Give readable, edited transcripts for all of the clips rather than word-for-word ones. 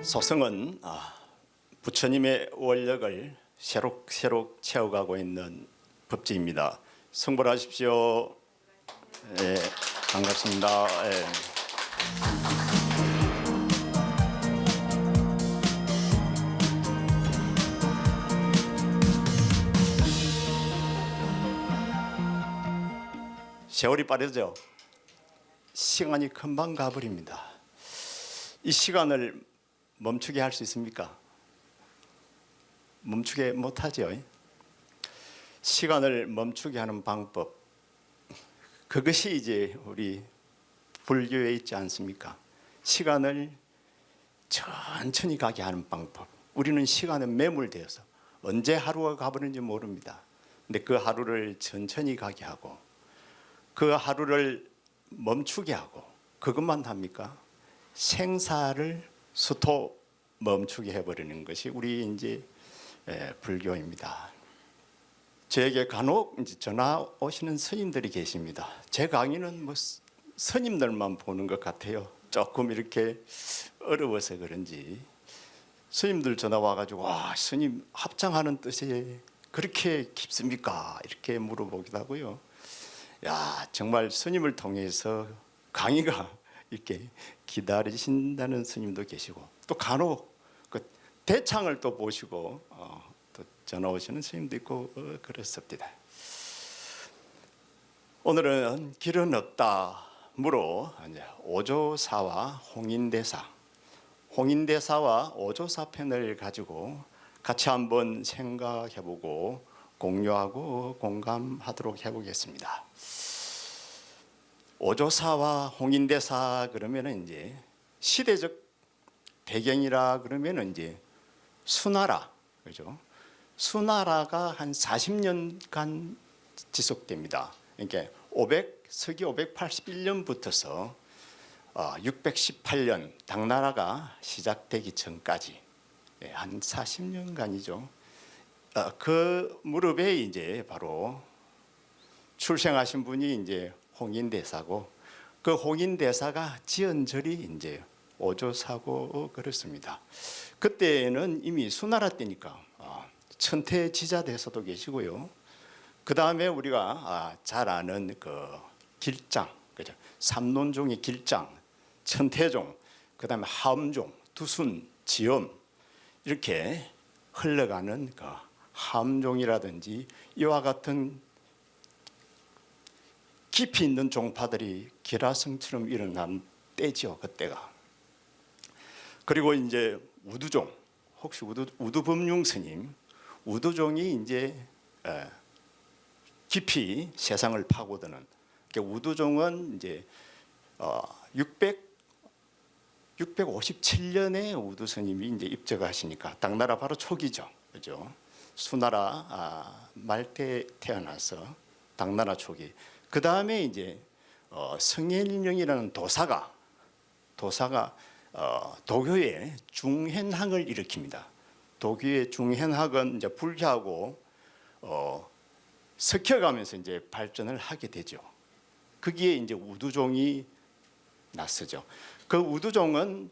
소승은 부처님의 원력을 새록새록 채워가고 있는 법제입니다. 승불하십시오. 예, 반갑습니다. 예. 세월이 빠르죠. 시간이 금방 가버립니다. 이 시간을 멈추게 할 수 있습니까? 멈추게 못하죠. 시간을 멈추게 하는 방법, 그것이 이제 우리 불교에 있지 않습니까? 시간을 천천히 가게 하는 방법. 우리는 시간에 매몰되어서 언제 하루가 가버리는지 모릅니다. 근데 그 하루를 천천히 가게 하고 그 하루를 멈추게 하고 그것만 합니까? 생사를 수토 멈추게 해버리는 것이 우리 이제 불교입니다. 저에게 간혹 이제 전화 오시는 스님들이 계십니다. 제 강의는 뭐 스님들만 보는 것 같아요. 조금 이렇게 어려워서 그런지 스님들 전화 와가지고 와 스님 합장하는 뜻이 그렇게 깊습니까? 이렇게 물어보기도 하고요. 야 정말 스님을 통해서 강의가 이렇게 기다리신다는 스님도 계시고 또 간혹 그 대창을 또 보시고 또 전화 오시는 스님도 있고 그렇습니다. 오늘은 길은 없다므로 오조사와 홍인대사와 오조사 편을 가지고 같이 한번 생각해보고 공유하고 공감하도록 해보겠습니다. 오조사와 홍인대사 그러면은 이제 시대적 배경이라 그러면은 이제 수나라, 그죠? 수나라가 한 40년간 지속됩니다. 그러니까 서기 581년부터서 618년 당나라가 시작되기 전까지 한 40년간이죠. 그 무렵에 이제 바로 출생하신 분이 이제 홍인대사고 그 홍인대사가 지은 절이 이제 오조사고 그렇습니다. 그때는 이미 수나라 때니까 천태지자대사도 계시고요. 그 다음에 우리가 잘 아는 그 길장, 그죠? 삼론종의 길장, 천태종, 그 다음에 하엄종, 두순, 지엄 이렇게 흘러가는 그 하엄종이라든지 이와 같은 깊이 있는 종파들이 기라성처럼 일어난 때죠, 그때가. 그리고 이제 우두종, 혹시 우두범용 스님, 우두종이 이제 깊이 세상을 파고드는. 우두종은 이제 657년에 우두 스님이 이제 입적하시니까 당나라 바로 초기죠, 그죠? 수나라 말때 태어나서 당나라 초기. 그 다음에 이제 성일령이라는 도사가 도교의 중현학을 일으킵니다. 도교의 중현학은 이제 불교하고 섞여가면서 이제 발전을 하게 되죠. 거기에 이제 우두종이 나서죠. 그 우두종은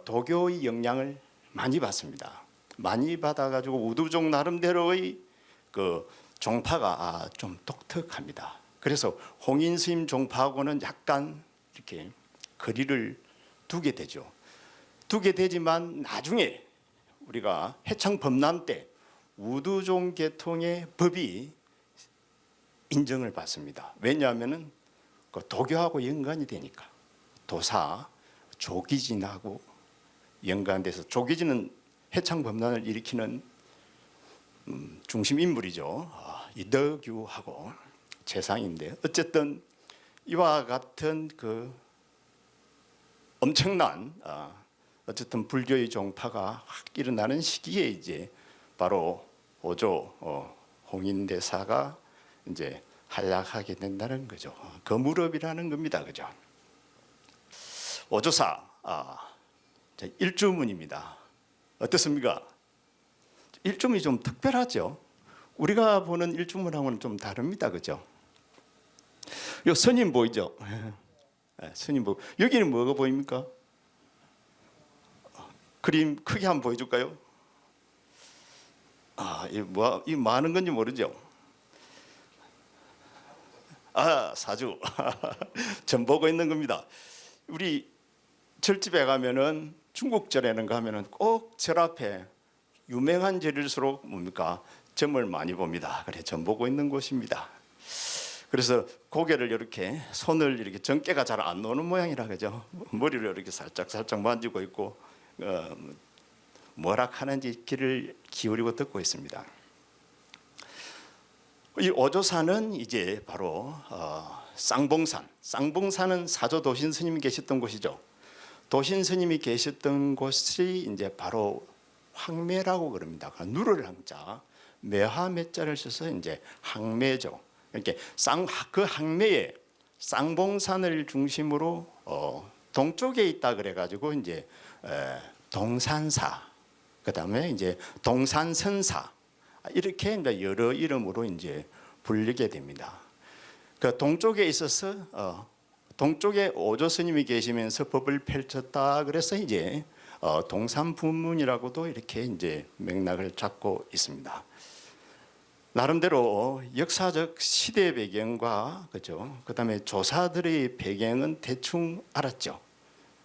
도교의 영향을 많이 받습니다. 많이 받아가지고 우두종 나름대로의 그 종파가 좀 독특합니다. 그래서 홍인스님 종파하고는 약간 이렇게 거리를 두게 되죠. 두게 되지만 나중에 우리가 해창법난 때 우두종 계통의 법이 인정을 받습니다. 왜냐하면 그 도교하고 연관이 되니까. 도사 조기진하고 연관돼서 조기진은 해창법난을 일으키는 중심 인물이죠. 이덕유하고 재상인데 어쨌든 이와 같은 그 엄청난 어쨌든 불교의 종파가 확 일어나는 시기에 이제 바로 오조 홍인대사가 이제 한락하게 된다는 거죠. 그 무렵이라는 겁니다, 그죠? 오조사 일주문입니다. 어떻습니까? 일주문이 좀 특별하죠. 우리가 보는 일주문하고는 좀 다릅니다, 그죠? 요 스님 보이죠? 스님 보. 여기는 뭐가 보입니까? 그림 크게 한번 보여줄까요? 이 많은 건지 모르죠. 사주. 전 보고 있는 겁니다. 우리 절집에 가면은 중국절에는 가면은 꼭 절 앞에 유명한 절일수록 뭡니까? 점을 많이 봅니다. 그래 점 보고 있는 곳입니다. 그래서 고개를 이렇게 손을 이렇게 정깨가 잘 안 노는 모양이라 그죠. 머리를 이렇게 살짝 만지고 있고 뭐라 하는지 귀를 기울이고 듣고 있습니다. 이 오조산은 이제 바로 쌍봉산. 쌍봉산은 사조 도신 스님이 계셨던 곳이죠. 도신 스님이 계셨던 곳이 이제 바로 황매라고 그럽니다. 누를 항자, 매화 매자를 써서 이제 항매죠. 이렇게 그 항매에 쌍봉산을 중심으로 동쪽에 있다 그래가지고 이제 동산사, 그다음에 이제 동산선사 이렇게 이제 여러 이름으로 이제 불리게 됩니다. 그 동쪽에 있어서 동쪽에 오조 스님이 계시면서 법을 펼쳤다 그래서 이제 동산부문이라고도 이렇게 이제 맥락을 잡고 있습니다. 나름대로 역사적 시대 배경과 그죠. 그다음에 조사들의 배경은 대충 알았죠.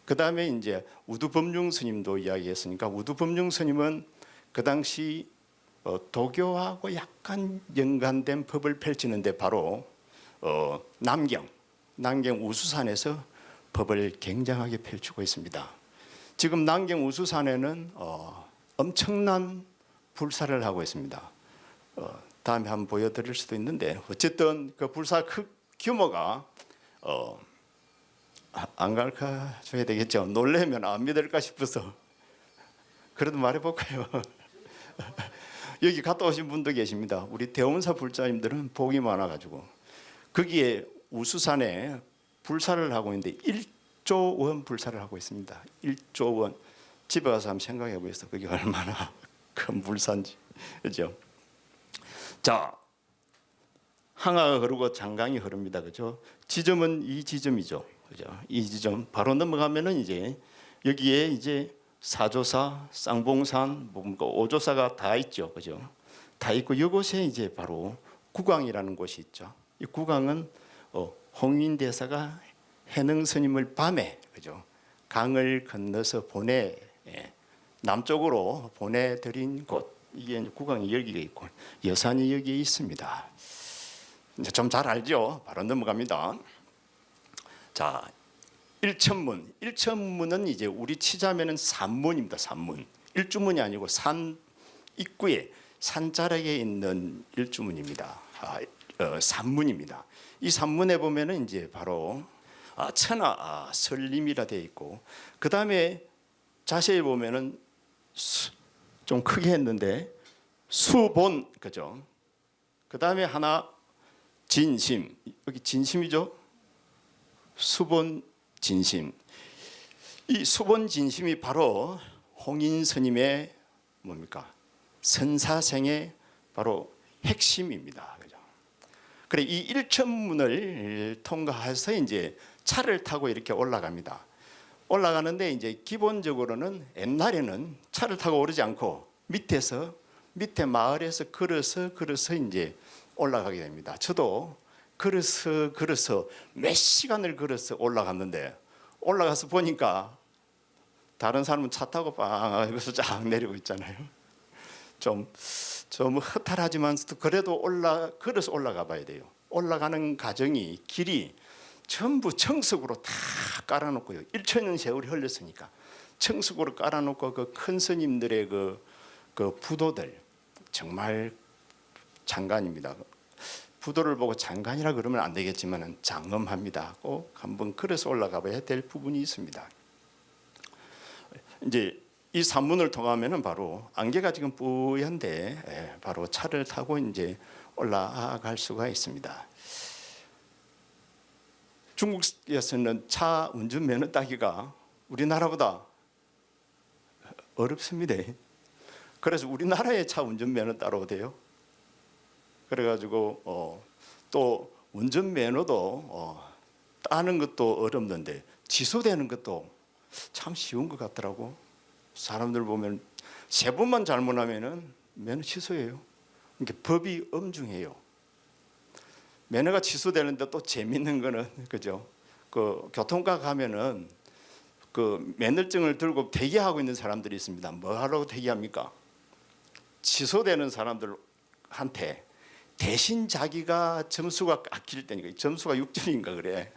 그다음에 이제 우두법륜 스님도 이야기했으니까 우두법륜 스님은 그 당시 도교하고 약간 연관된 법을 펼치는데 바로 남경 우수산에서 법을 굉장하게 펼치고 있습니다. 지금 남경 우수산에는 엄청난 불사를 하고 있습니다. 다음에 한번 보여드릴 수도 있는데 어쨌든 그 불사 규모가 안 가르쳐줘야 되겠죠. 놀래면 안 믿을까 싶어서 그래도 말해볼까요? 여기 갔다 오신 분도 계십니다. 우리 대원사 불자님들은 복이 많아가지고 거기에 우수산에 불사를 하고 있는데 1조 원 불사를 하고 있습니다. 1조 원. 집에 가서 한번 생각해 보겠어. 그게 얼마나 큰 불사인지. 그죠? 자, 항아가 흐르고 장강이 흐릅니다. 그죠? 지점은 이 지점이죠. 그죠? 이 지점 바로 넘어가면은 이제 여기에 이제 사조사, 쌍봉산, 오조사가 다 있죠. 그죠? 다 있고 이곳에 이제 바로 구강이라는 곳이 있죠. 이 구강은 홍인대사가 해능 스님을 밤에 그죠? 강을 건너서 남쪽으로 보내드린 곳. 이게 구강이 여기에 있고 여산이 여기에 있습니다. 좀 잘 알죠? 바로 넘어갑니다. 자, 일천문은 이제 우리 치자면은 산문입니다. 산문. 일주문이 아니고 산 입구에 산자락에 있는 일주문입니다. 산문입니다. 이 산문에 보면은 이제 바로 천하 설림이라 되어 있고 그 다음에 자세히 보면은 좀 크게 했는데 수본 그죠? 그 다음에 하나 진심 여기 진심이죠? 수본 진심. 이 수본 진심이 바로 홍인 스님의 뭡니까? 선사생의 바로 핵심입니다. 그죠? 그래 이 일천문을 통과해서 이제 차를 타고 이렇게 올라갑니다. 올라가는데 이제 기본적으로는 옛날에는 차를 타고 오르지 않고 밑에 마을에서 걸어서 이제 올라가게 됩니다. 저도 걸어서 몇 시간을 걸어서 올라갔는데 올라가서 보니까 다른 사람은 차 타고 여기서 쫙 내리고 있잖아요. 좀 허탈하지만 그래도 걸어서 올라가 봐야 돼요. 올라가는 과정이 길이 전부 청석으로 다 깔아놓고요. 1000년 세월이 흘렀으니까 청석으로 깔아놓고 그 큰 스님들의 그 부도들 정말 장관입니다. 부도를 보고 장관이라 그러면 안 되겠지만 장엄합니다. 꼭 한번 걸어서 올라가 봐야 될 부분이 있습니다. 이제 이 산문을 통하면은 바로 안개가 지금 뿌연데 바로 차를 타고 이제 올라갈 수가 있습니다. 중국에서는 차 운전면허 따기가 우리나라보다 어렵습니다. 그래서 우리나라에 차 운전면허 따러 돼요. 그래가지고 또 운전면허도 따는 것도 어렵는데 취소되는 것도 참 쉬운 것 같더라고. 사람들 보면 세 번만 잘못하면은 면허 취소해요. 그러니까 법이 엄중해요. 면허가 취소되는데 또 재밌는 거는 그죠? 그 교통과 가면은 그 면허증을 들고 대기하고 있는 사람들이 있습니다. 뭐 하라고 대기합니까? 취소되는 사람들한테 대신 자기가 점수가 깎일 때니까, 점수가 6점인가 그래.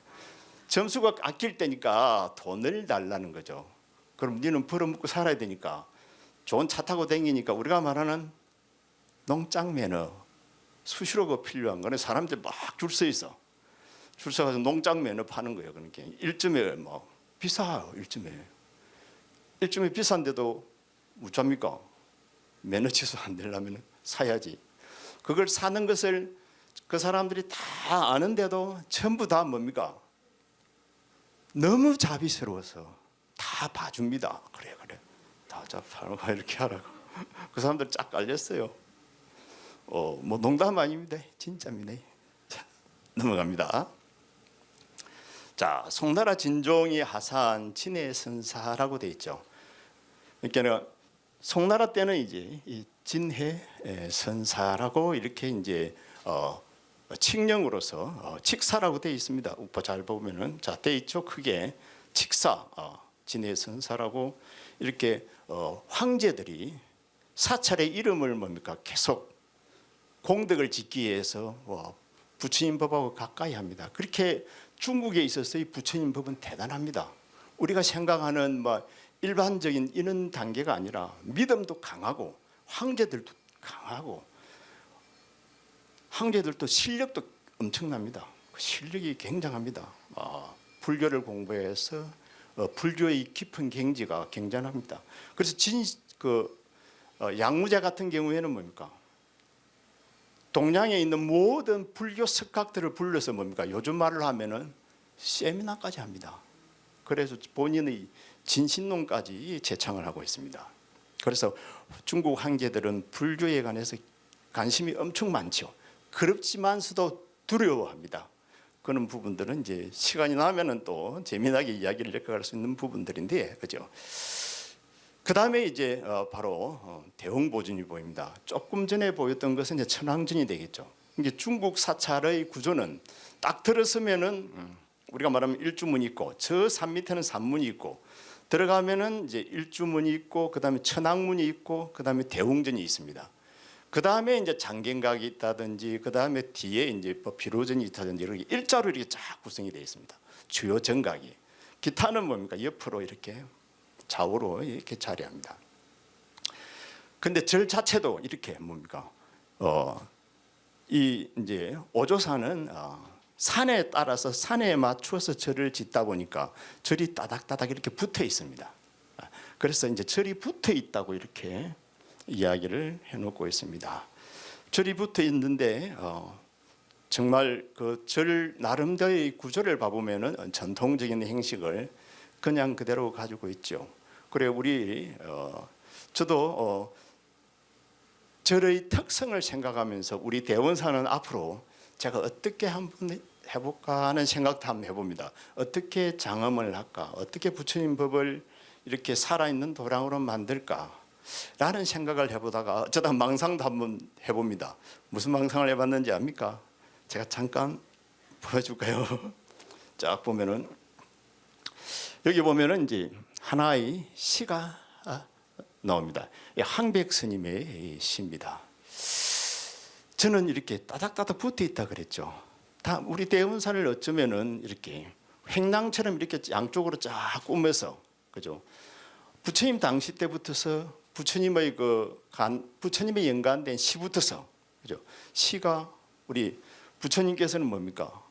점수가 깎일 때니까 돈을 달라는 거죠. 그럼 니는 벌어먹고 살아야 되니까 좋은 차 타고 다니니까 우리가 말하는 농장 매너, 수시로가 필요한 거는 사람들 막 줄 서 있어. 줄 서가지고 농장 매너 파는 거예요. 그러니까 1점에 뭐 비싸요. 1점에 비싼데도 어쩝니까? 매너 취소 안 되려면 사야지. 그걸 사는 것을 그 사람들이 다 아는데도 전부 다 뭡니까? 너무 자비스러워서 다 봐줍니다. 그래 다 바로 이렇게 하라고. 그 사람들 쫙 깔렸어요. 뭐 농담 아닙니다. 진짜입니다. 자, 넘어갑니다. 자, 송나라 진종이 하사한 진해 선사라고 돼 있죠. 그러니까 송나라 때는 이제 이 진해 선사라고 이렇게 이제 칙령으로서 칙사라고 돼 있습니다. 우파 잘 보면은 자 돼 있죠. 크게 칙사 진해 선사라고 이렇게 황제들이 사찰의 이름을 뭡니까 계속 공덕을 짓기 위해서 부처님 법하고 가까이 합니다. 그렇게 중국에 있어서 이 부처님 법은 대단합니다. 우리가 생각하는 뭐 일반적인 이런 단계가 아니라 믿음도 강하고 황제들도 강하고 황제들도 실력도 엄청납니다. 실력이 굉장합니다. 불교를 공부해서 불교의 깊은 경지가 굉장합니다. 그래서 양무제 같은 경우에는 뭡니까? 동양에 있는 모든 불교 석학들을 불러서 뭡니까? 요즘 말로 하면은 세미나까지 합니다. 그래서 본인의 진신론까지 제창을 하고 있습니다. 그래서 중국 황제들은 불교에 관해서 관심이 엄청 많죠. 그렇지만서도 두려워합니다. 그런 부분들은 이제 시간이 나면은 또 재미나게 이야기를 엮어갈 수 있는 부분들인데, 그죠? 그 다음에 이제 바로 대흥보전이 보입니다. 조금 전에 보였던 것은 이제 천왕전이 되겠죠. 이게 중국 사찰의 구조는 딱 들어서면은 우리가 말하면 일주문이 있고 저 산 밑에는 산문이 있고 들어가면은 이제 일주문이 있고 그 다음에 천왕문이 있고 그 다음에 대웅전이 있습니다. 그 다음에 이제 장경각이 있다든지 그 다음에 뒤에 이제 비로전이 있다든지 이렇게 일자로 이렇게 쫙 구성이 되어 있습니다. 주요 정각이. 기타는 뭡니까? 옆으로 이렇게 좌우로 이렇게 자리합니다. 근데 절 자체도 이렇게 뭡니까? 이 이제 오조사는 산에 따라서 산에 맞추어서 절을 짓다 보니까 절이 따닥따닥 이렇게 붙어 있습니다. 그래서 이제 절이 붙어 있다고 이렇게 이야기를 해놓고 있습니다. 절이 붙어 있는데 정말 그 절 나름대로의 구조를 봐보면은 전통적인 행식을 그냥 그대로 가지고 있죠. 그래 저도 절의 특성을 생각하면서 우리 대원사는 앞으로 제가 어떻게 한번 해볼까 하는 생각도 한번 해봅니다. 어떻게 장엄을 할까? 어떻게 부처님 법을 이렇게 살아있는 도량으로 만들까? 라는 생각을 해보다가 어쩌다 망상도 한번 해봅니다. 무슨 망상을 해봤는지 압니까? 제가 잠깐 보여줄까요? 쫙 보면은 여기 보면은 이제 하나의 시가 나옵니다. 항백 스님의 시입니다. 저는 이렇게 따닥따닥 붙어 있다 그랬죠. 다 우리 대운산을 어쩌면은 이렇게 횡랑처럼 이렇게 양쪽으로 쫙 꾸며서 그죠. 부처님 당시 때부터서 부처님의 부처님의 연관된 시부터서 그죠. 시가 우리 부처님께서는 뭡니까?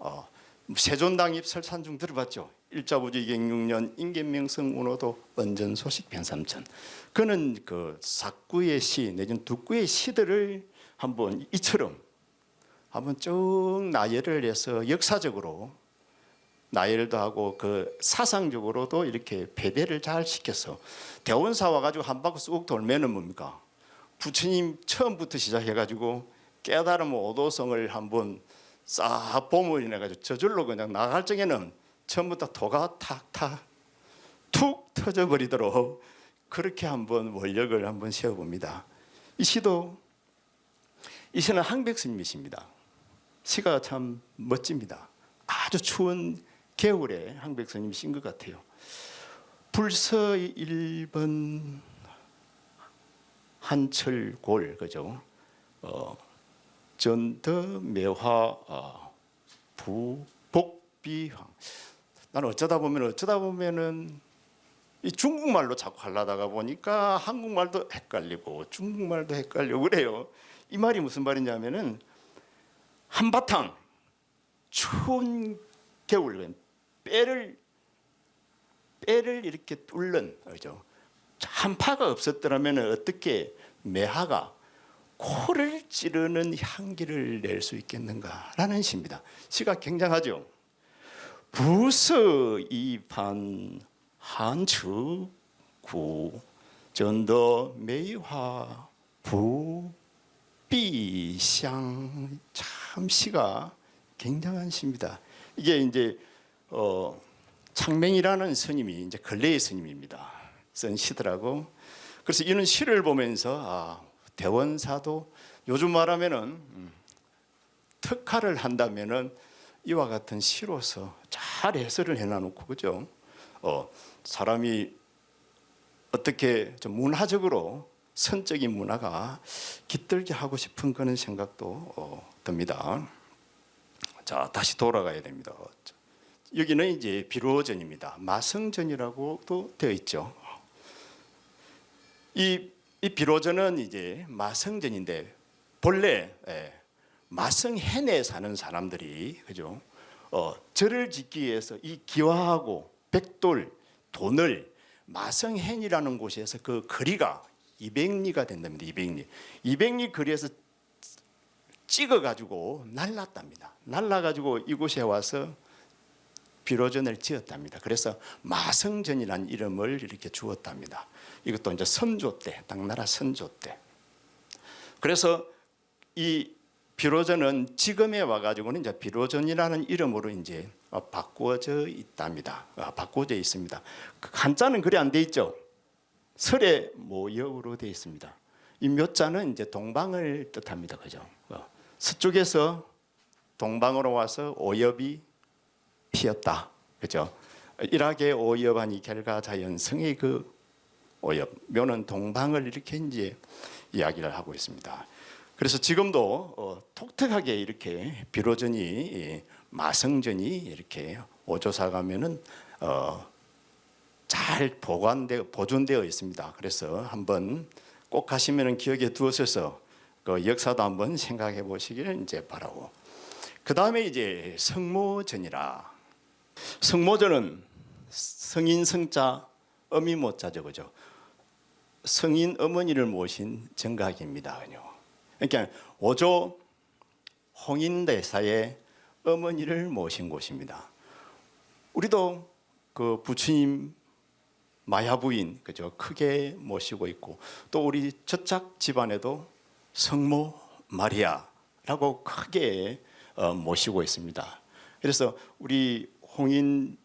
세존당입 설산중 들어봤죠. 일자부주 206년 인견명성 운호도 원전소식 변삼천. 그는 그 사구의 시 내지는 두구의 시들을 한번 이처럼 한번 쭉 나열을 해서 역사적으로 나열도 하고 그 사상적으로도 이렇게 배대를 잘 시켜서 대원사 와가지고 한 바퀴 쑥 돌면은 뭡니까? 부처님 처음부터 시작해가지고 깨달음 오도성을 한번 싹 보물이 해가지고 저절로 그냥 나갈 적에는 처음부터 도가 탁탁 툭 터져버리도록 그렇게 한번 원력을 한번 세워봅니다. 이 시는 항백스님이십니다. 시가 참 멋집니다. 아주 추운 겨울에 항백스님이 신 것 같아요. 불서 1번 한철골 그죠? 전더 매화 부복비황. 나는 어쩌다 보면은 이 중국말로 자꾸 하려다가 보니까 한국말도 헷갈리고 중국말도 헷갈리고 그래요. 이 말이 무슨 말이냐면은 한바탕 추운 겨울 뼈를 이렇게 뚫는 거죠. 한파가 없었더라면 어떻게 매화가 코를 찌르는 향기를 낼 수 있겠는가라는 시입니다. 시가 굉장하죠. 부서 이반 한추 구 전더 매화 부비香참 시가 굉장한 시입니다. 이게 이제 창맹이라는 스님이 이제 근래의 스님입니다. 쓴 시더라고. 그래서 이런 시를 보면서 대원사도 요즘 말하면은 특화를 한다면은 이와 같은 시로서 잘 해설을 해놔놓고 그죠? 사람이 어떻게 좀 문화적으로 선적인 문화가 깃들게 하고 싶은 그런 생각도 듭니다. 자, 다시 돌아가야 됩니다. 여기는 이제 비로전입니다. 마성전이라고도 되어 있죠. 이 비로전은 이제 마성전인데 본래 마성현에 사는 사람들이 그죠? 절을 짓기 위해서 이 기와하고 백돌, 돈을 마성현이라는 곳에서 그 거리가 200리가 된답니다. 200리 거리에서 찍어가지고 날랐답니다. 날라가지고 이곳에 와서 비로전을 지었답니다. 그래서 마성전이라는 이름을 이렇게 주었답니다. 이것도 이제 선조 때, 당나라 선조 때. 그래서 이 비로전은 지금에 와가지고는 이제 비로전이라는 이름으로 이제 바꾸어져 있답니다. 바꾸어져 있습니다. 한자는 그리 안 돼 있죠. 설의 모여으로 돼 있습니다. 이 묘자는 이제 동방을 뜻합니다. 그죠? 서쪽에서 동방으로 와서 오엽이 피었다. 그죠? 일하게 오엽하니 결가자연성의 그 오엽. 묘는 동방을 이렇게 이제 이야기를 하고 있습니다. 그래서 지금도 독특하게 이렇게 비로전이 마성전이 이렇게 오조사 가면은 잘 보존되어 있습니다. 그래서 한번 꼭 가시면은 기억에 두어서 그 역사도 한번 생각해 보시기를 이제 바라고. 그 다음에 이제 성모전이라. 성모전은 성인 성자 어미 모자죠, 그죠? 성인 어머니를 모신 정각입니다. 그러니까 오조 홍인대사의 어머니를 모신 곳입니다. 우리도 그 부처님 마야부인 그죠? 크게 모시고 있고 또 우리 저작 집안에도 성모 마리아라고 크게 모시고 있습니다. 그래서 우리 홍인을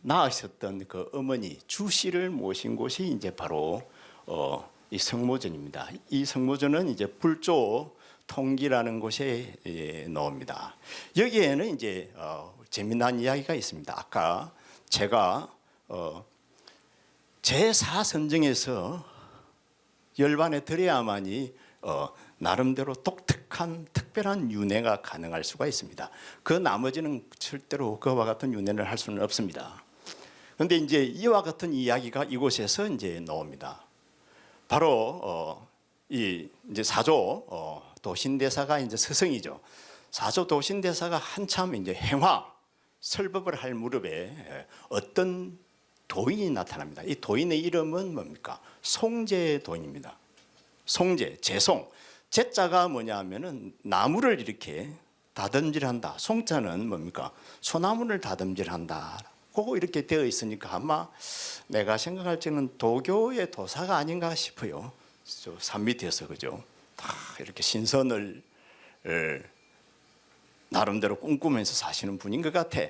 낳으셨던 그 어머니 주씨를 모신 곳이 이제 바로 이 성모전입니다. 이 성모전은 이제 불조 통기라는 곳에 나옵니다. 여기에는 이제 재미난 이야기가 있습니다. 아까 제가 제4선정에서 열반에 들여야만이 나름대로 독특한 특별한 윤회가 가능할 수가 있습니다. 그 나머지는 절대로 그와 같은 윤회를 할 수는 없습니다. 그런데 이제 이와 같은 이야기가 이곳에서 이제 나옵니다. 바로 이 이제 사조 도신대사가 이제 스승이죠. 사조 도신대사가 한참 이제 행화 설법을 할 무렵에 어떤 도인이 나타납니다. 이 도인의 이름은 뭡니까? 송제도인입니다. 송제, 제송. 제자가 뭐냐면은 나무를 이렇게 다듬질한다. 송자는 뭡니까? 소나무를 다듬질한다. 고 이렇게 되어 있으니까 아마 내가 생각할 때는 도교의 도사가 아닌가 싶어요. 저 산 밑에서 그죠? 다 이렇게 신선을 나름대로 꿈꾸면서 사시는 분인 것 같아.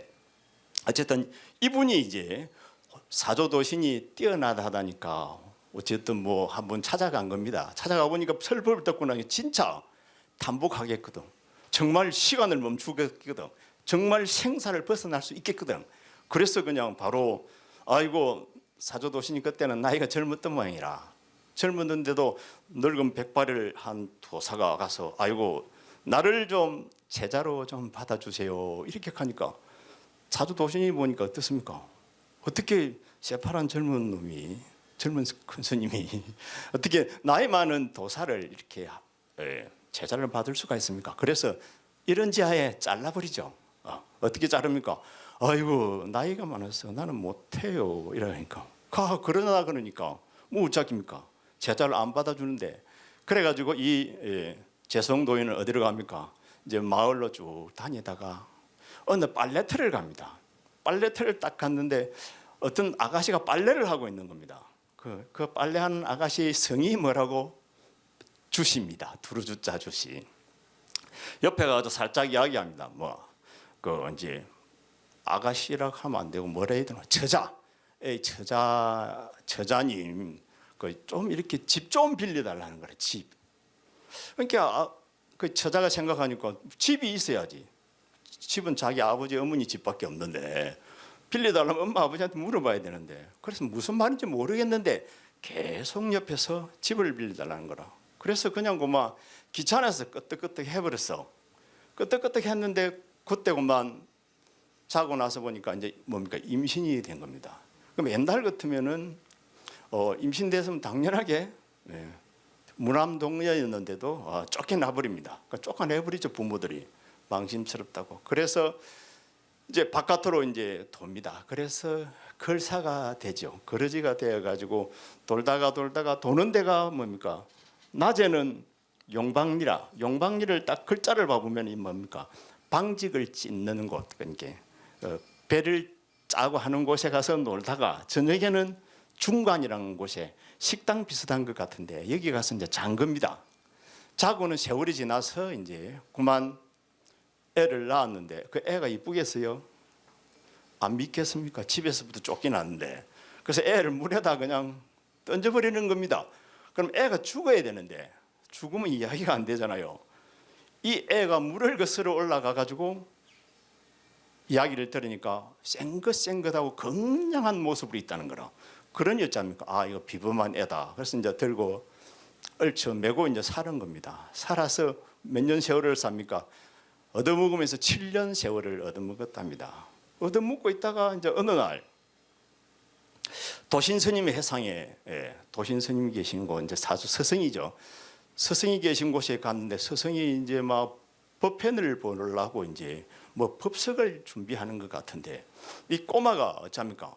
어쨌든 이분이 이제 사조도신이 뛰어나다니까 어쨌든 뭐 한번 찾아간 겁니다. 찾아가 보니까 설법을 듣고 나니 진짜 담복하겠거든. 정말 시간을 멈추겠거든. 정말 생사를 벗어날 수 있겠거든. 그래서 그냥 바로 아이고 사조도신이 그때는 나이가 젊었던 모양이라 젊었는데도 늙은 백발을 한 도사가 가서 아이고 나를 좀 제자로 좀 받아주세요 이렇게 하니까 사조도신이 보니까 어떻습니까? 어떻게 새파란 젊은 놈이 젊은 큰 스님이 어떻게 나이 많은 도사를 이렇게 제자를 받을 수가 있습니까? 그래서 이런 지하에 잘라버리죠. 어떻게 자릅니까? 아이고 나이가 많아서 나는 못해요 이러니까 그러니까 뭐 어쩌깁니까? 제자를 안 받아주는데 그래가지고 이 재성도인은 어디로 갑니까? 이제 마을로 쭉 다니다가 어느 빨래터를 갑니다. 빨래터를 딱 갔는데 어떤 아가씨가 빨래를 하고 있는 겁니다. 그 빨래하는 아가씨 성이 뭐라고? 주시입니다. 두루주자 주시. 옆에 가서 살짝 이야기합니다. 이제 아가씨라고 하면 안 되고 뭐라 해야 되나? 처자님 좀 이렇게 집 좀 빌려달라는 거래. 집. 그러니까 그 처자가 생각하니까 집이 있어야지. 집은 자기 아버지 어머니 집밖에 없는데 빌려달라면 엄마 아버지한테 물어봐야 되는데 그래서 무슨 말인지 모르겠는데 계속 옆에서 집을 빌려달라는 거라. 그래서 그냥 그만 귀찮아서 끄떡끄떡 해버렸어. 끄떡끄떡 했는데 그때 그만 자고 나서 보니까 이제 뭡니까 임신이 된 겁니다. 그럼 옛날 같으면은 임신됐으면 당연하게 무남동녀였는데도 쫓겨나 버립니다. 그러니까 쫓아내버리죠 부모들이 망심스럽다고. 그래서 이제 바깥으로 이제 돕니다. 그래서 걸사가 되죠. 거러지가 되어가지고 돌다가 도는 데가 뭡니까? 낮에는 용방리라. 용방리를 딱 글자를 봐보면 이 뭡니까? 방직을 찢는 곳. 그러니까 배를 짜고 하는 곳에 가서 놀다가 저녁에는 중관이라는 곳에 식당 비슷한 것 같은데 여기 가서 이제 잔 겁니다. 자고는 세월이 지나서 이제 그만 애를 낳았는데 그 애가 이쁘겠어요? 안 믿겠습니까? 집에서부터 쫓겨났는데 그래서 애를 물에다 그냥 던져버리는 겁니다. 그럼 애가 죽어야 되는데 죽으면 이야기가 안 되잖아요. 이 애가 물을 거스러 올라가 가지고 이야기를 들으니까 쌩긋쌩긋하고 건강한 모습으로 있다는 거라. 그런 여자입니까? 이거 비범한 애다. 그래서 이제 들고 얼쳐 메고 이제 사는 겁니다. 살아서 몇 년 세월을 삽니까? 얻어먹으면서 7년 세월을 얻어먹었답니다. 얻어먹고 있다가 이제 어느 날 도신스님의 해상에 도신 스님이 계신 곳 이제 사주 서성이죠. 서성이 계신 곳에 갔는데 서성이 이제 막 법회를 보려고 이제 뭐 법석을 준비하는 것 같은데 이 꼬마가 어쩝니까?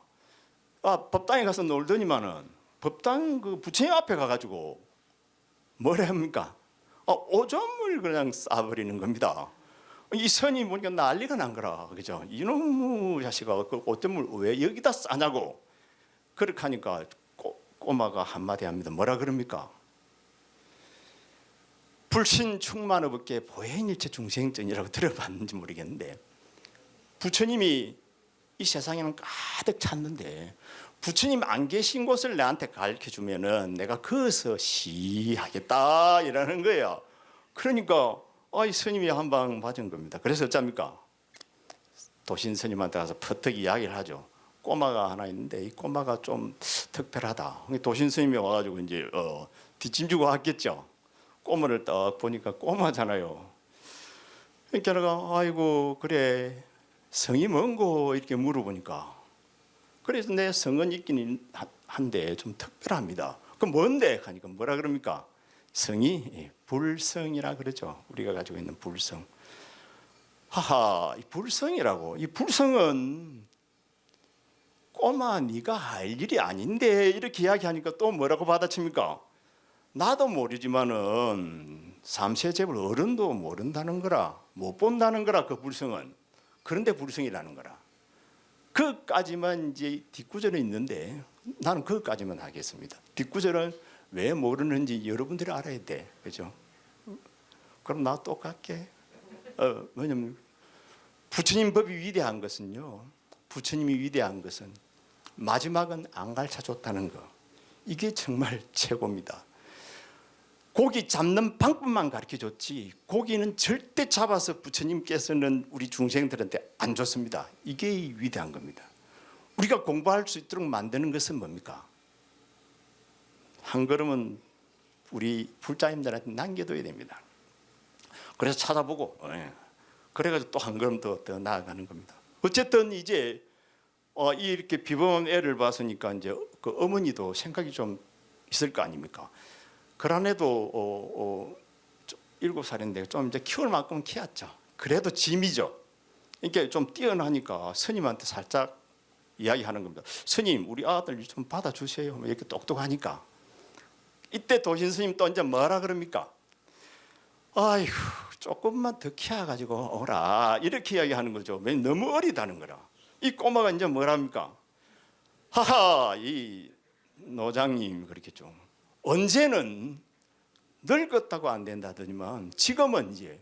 법당에 가서 놀더니만은 법당 그 부처님 앞에 가가지고 뭐라 합니까? 오줌을 그냥 싸버리는 겁니다. 이 선이 보니까 난리가 난 거라. 그죠? 이놈의 자식아 그 오줌을 왜 여기다 싸냐고. 그렇게 하니까 꼬마가 한마디 합니다. 뭐라 그럽니까? 불신 충만업계 보혜인일체 중생전이라고 들어봤는지 모르겠는데 부처님이 이 세상에는 가득 찼는데 부처님 안 계신 곳을 나한테 가르쳐주면은 내가 거기서 시하겠다 이라는 거예요. 그러니까 이 스님이 한 방 맞은 겁니다. 그래서 어쩝니까? 도신 스님한테 가서 퍼뜩 이야기를 하죠. 꼬마가 하나 있는데 이 꼬마가 좀 특별하다. 도신 스님이 와가지고 이제 뒷짐지고 왔겠죠. 꼬마를 딱 보니까 꼬마잖아요. 그러니까 내가 아이고 그래 성이 뭔고 이렇게 물어보니까 그래서 내 성은 있긴 한데 좀 특별합니다. 그럼 뭔데? 하니까 뭐라 그럽니까? 성이 불성이라 그러죠. 우리가 가지고 있는 불성. 하하, 이 불성이라고. 이 불성은 꼬마 네가 알 일이 아닌데 이렇게 이야기하니까 또 뭐라고 받아칩니까? 나도 모르지만은 삼세제불 어른도 모른다는 거라, 못 본다는 거라. 그 불성은. 그런데 불성이라는 거라. 그까지만 이제 뒷구절은 있는데 나는 그까지만 하겠습니다. 뒷구절은 왜 모르는지 여러분들이 알아야 돼. 그죠? 그럼 나 똑같게. 왜냐면 부처님 법이 위대한 것은요. 부처님이 위대한 것은 마지막은 안 가르쳐줬다는 거. 이게 정말 최고입니다. 고기 잡는 방법만 가르쳐줬지 고기는 절대 잡아서 부처님께서는 우리 중생들한테 안 줬습니다. 이게 위대한 겁니다. 우리가 공부할 수 있도록 만드는 것은 뭡니까? 한 걸음은 우리 불자님들한테 남겨둬야 됩니다. 그래서 찾아보고 그래가지고 또 한 걸음 더 나아가는 겁니다. 어쨌든 이제 이렇게 비범한 애를 봤으니까 이제 그 어머니도 생각이 좀 있을 거 아닙니까? 그란에도 7살인데 좀 이제 키울 만큼 키웠죠. 그래도 짐이죠. 이렇게 좀 뛰어나니까 스님한테 살짝 이야기하는 겁니다. 스님, 우리 아들 좀 받아주세요. 이렇게 똑똑하니까. 이때 도신 스님 또 이제 뭐라 그럽니까? 아이고, 조금만 더 키워가지고 오라. 이렇게 이야기하는 거죠. 너무 어리다는 거라. 이 꼬마가 이제 뭐랍니까? 하하, 이 노장님 그렇겠죠. 언제는 늙었다고 안 된다더니만 지금은 이제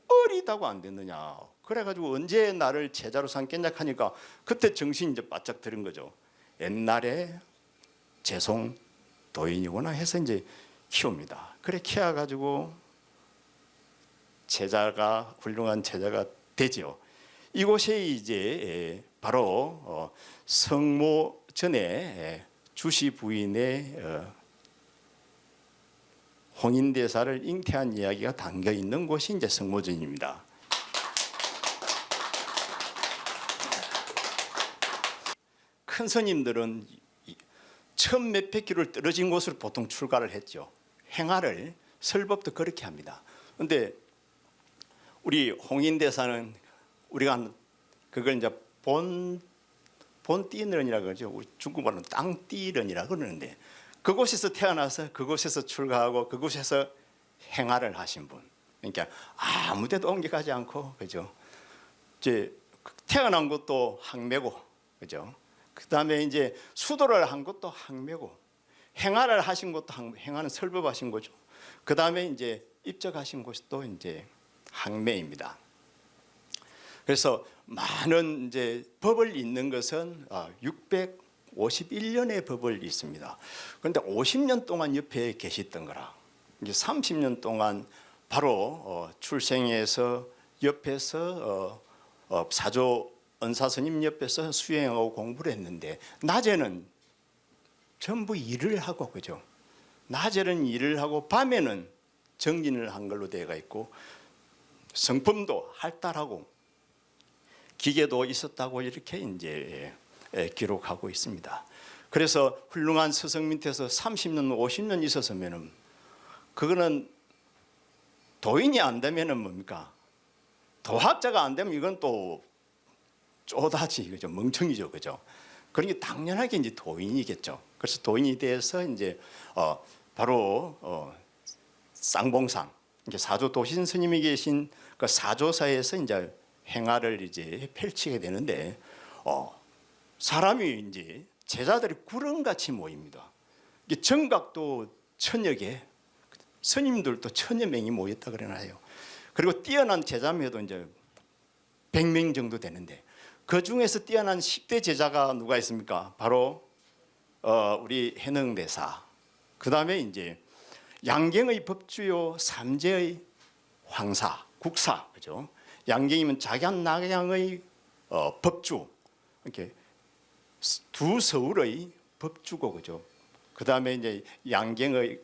어리다고 안 됐느냐. 그래가지고 언제 나를 제자로 삼겠냐 하니까 그때 정신이 이제 바짝 들은 거죠. 옛날에 재송 도인이구나 해서 이제 키웁니다. 그래 키워가지고 제자가 훌륭한 제자가 되죠. 이곳에 이제 바로 성모 전에 주시 부인의 홍인대사를 잉태한 이야기가 담겨 있는 곳이 이제 성모전입니다. 큰 스님들은 처음 몇백 킬로를 떨어진 곳으로 보통 출가를 했죠. 행하를 설법도 그렇게 합니다. 그런데 우리 홍인대사는 우리가 그걸 이제 본띠런이라고 그러죠. 우리 중국말로는 땅띠런이라고 그러는데 그곳에서 태어나서 그곳에서 출가하고 그곳에서 행하를 하신 분. 그러니까 아무데도 옮겨가지 않고 그죠. 이제 태어난 것도 항매고 그죠. 그다음에 이제 수도를 한 것도 항매고 행하를 하신 것도 행하는 설법하신 거죠. 그다음에 이제 입적하신 곳도 이제 항매입니다. 그래서 많은 이제 법을 잇는 것은 651년의 법을 잇습니다. 그런데 50년 동안 옆에 계셨던 거라. 이제 30년 동안 바로 출생에서 옆에서 사조 은사스님 옆에서 수행하고 공부를 했는데 낮에는 전부 일을 하고 그죠. 낮에는 일을 하고 밤에는 정진을 한 걸로 되어 있고 성품도 활달하고 기계도 있었다고 이렇게 이제 기록하고 있습니다. 그래서 훌륭한 스승 밑에서 30년, 50년 있었으면은 그거는 도인이 안 되면은 뭡니까? 도학자가 안 되면 이건 또 쪼다지 그죠? 멍청이죠, 그죠? 그러니까 당연하게 이제 도인이겠죠. 그래서 도인이 돼서 이제 바로 쌍봉산 이게 사조 도신 스님이 계신 그 사조사에서 이제 행하를 이제 펼치게 되는데 사람이 이제 제자들이 구름같이 모입니다. 이게 정각도 1000여 개, 스님들도 1000여 명이 모였다 그러나요. 그리고 뛰어난 제자매도 이제 100명 정도 되는데 그 중에서 뛰어난 10대 제자가 누가 있습니까? 바로 우리 해능대사. 그 다음에 이제 양경의 법주요 삼재의 황사, 국사, 그죠? 양경이면 작양낙양의 법주, 이렇게 두 서울의 법주고 그죠. 그 다음에 이제 양경의